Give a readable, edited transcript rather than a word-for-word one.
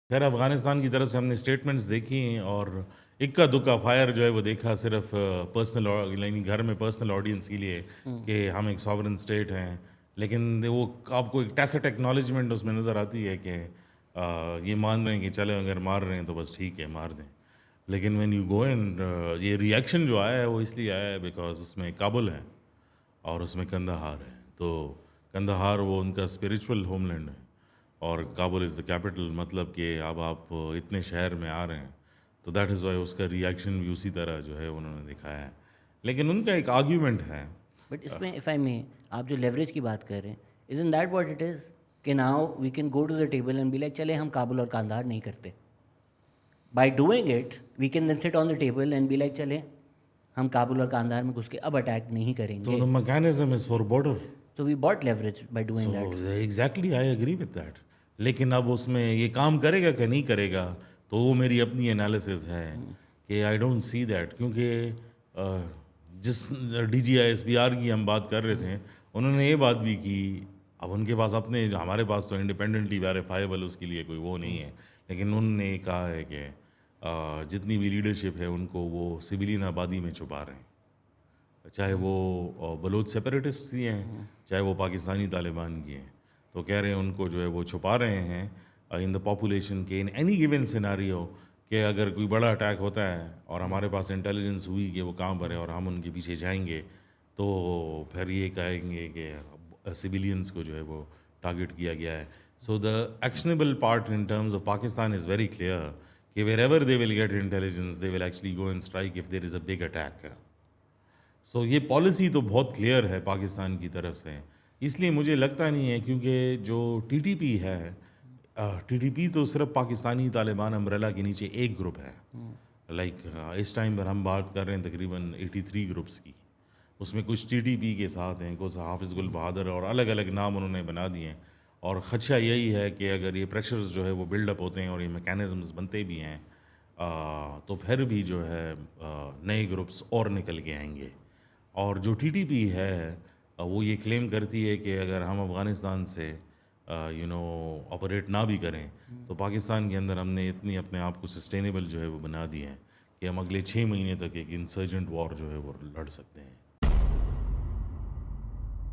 خیر افغانستان کی طرف سے ہم نے اسٹیٹمنٹس دیکھی ہیں اور اکا دکا فائر جو ہے وہ دیکھا صرف پرسنل یعنی گھر میں پرسنل آڈینس کے لیے کہ ہم ایک ساورن اسٹیٹ ہیں، لیکن وہ آپ کو ایک ٹیسٹ ایکنالجمنٹ اس میں نظر آتی ہے کہ یہ مان رہے ہیں کہ چلے اگر مار رہے ہیں تو بس ٹھیک ہے مار دیں. لیکن وین یو گو اینڈ یہ ریئیکشن جو آیا ہے وہ اس لیے آیا ہے بیکاز اس میں کابل ہے اور اس میں کندہار ہے. تو کندہار وہ ان کا اسپریچول ہوم لینڈ ہے اور کابل از دا کیپٹل، مطلب کہ اب آپ اتنے شہر میں آ رہے ہیں تو دیٹ از وائی اس کا ریئیکشن بھی اسی طرح جو ہے انہوں نے دکھایا ہے. لیکن ان کا ایک آرگیومنٹ ہے. بٹ اس میں اف آئی میں آپ جو لیوریج کی بات کر رہے ہیں، isn't that what it is کہ now we can go to the table and be like چلے ہم کابل اور کاندھار نہیں کرتے. By doing it we can then sit on the table and be like چلے ہم کابل اور کاندھار میں گھس کے اب اٹیک نہیں کریں تو گے. The mechanism is for border. تو we bought leverage by doing so that. Exactly I agree with that. لیکن اب اس میں یہ کام کرے گا کہ نہیں کرے گا تو وہ میری اپنی انالیسز ہے کہ آئی ڈونٹ سی دیٹ. کیونکہ جس D G I S P R کی ہم بات کر رہے تھے انہوں نے یہ بات بھی کی. اب ان کے پاس اپنے جو ہمارے پاس تو انڈیپینڈنٹلی ویریفائیبل اس کے لیے کوئی وہ نہیں ہے، لیکن انہوں نے کہا ہے کہ جتنی بھی لیڈرشپ ہے ان کو وہ سویلین آبادی میں چھپا رہے ہیں، چاہے وہ بلوچ سیپریٹسٹ کی ہیں چاہے وہ پاکستانی طالبان کی ہیں. تو کہہ رہے ہیں ان کو جو ہے وہ چھپا رہے ہیں ان دا پاپولیشن کے ان اینی گیون سیناریو کہ اگر کوئی بڑا اٹیک ہوتا ہے اور ہمارے پاس انٹیلیجنس ہوئی کہ وہ کہاں پر ہے اور ہم ان کے پیچھے جائیں گے تو پھر یہ کہیں گے کہ سویلینس کو جو ہے وہ ٹارگٹ کیا گیا ہے. So the actionable part in terms of Pakistan is very clear کہ wherever they will get intelligence they will actually go and strike if there is a big attack. So یہ policy تو بہت clear ہے پاکستان کی طرف سے. اس لیے مجھے لگتا نہیں ہے کیونکہ جو ٹی ٹی پی ہے، ٹی ٹی پی تو صرف پاکستانی طالبان امبریلا کے نیچے ایک گروپ ہے. لائک اس ٹائم پر ہم بات کر رہے ہیں تقریباً 83 گروپس کی. اس میں کچھ ٹی ٹی پی کے ساتھ ہیں، کچھ حافظ گل بہادر اور الگ الگ نام انہوں نے بنا دیے ہیں. اور خدشہ یہی ہے کہ اگر یہ پریشرز جو ہے وہ بلڈ اپ ہوتے ہیں اور یہ میکینزمز بنتے بھی ہیں تو پھر بھی جو ہے نئے گروپس اور نکل کے آئیں گے. اور جو ٹی ٹی پی ہے وہ یہ کلیم کرتی ہے کہ اگر ہم افغانستان سے آپریٹ نہ بھی کریں تو پاکستان کے اندر ہم نے اتنی اپنے آپ کو سسٹینیبل جو ہے وہ بنا دی ہے کہ ہم اگلے 6 مہینے تک ایک انسرجنٹ وار جو ہے وہ لڑ سکتے ہیں.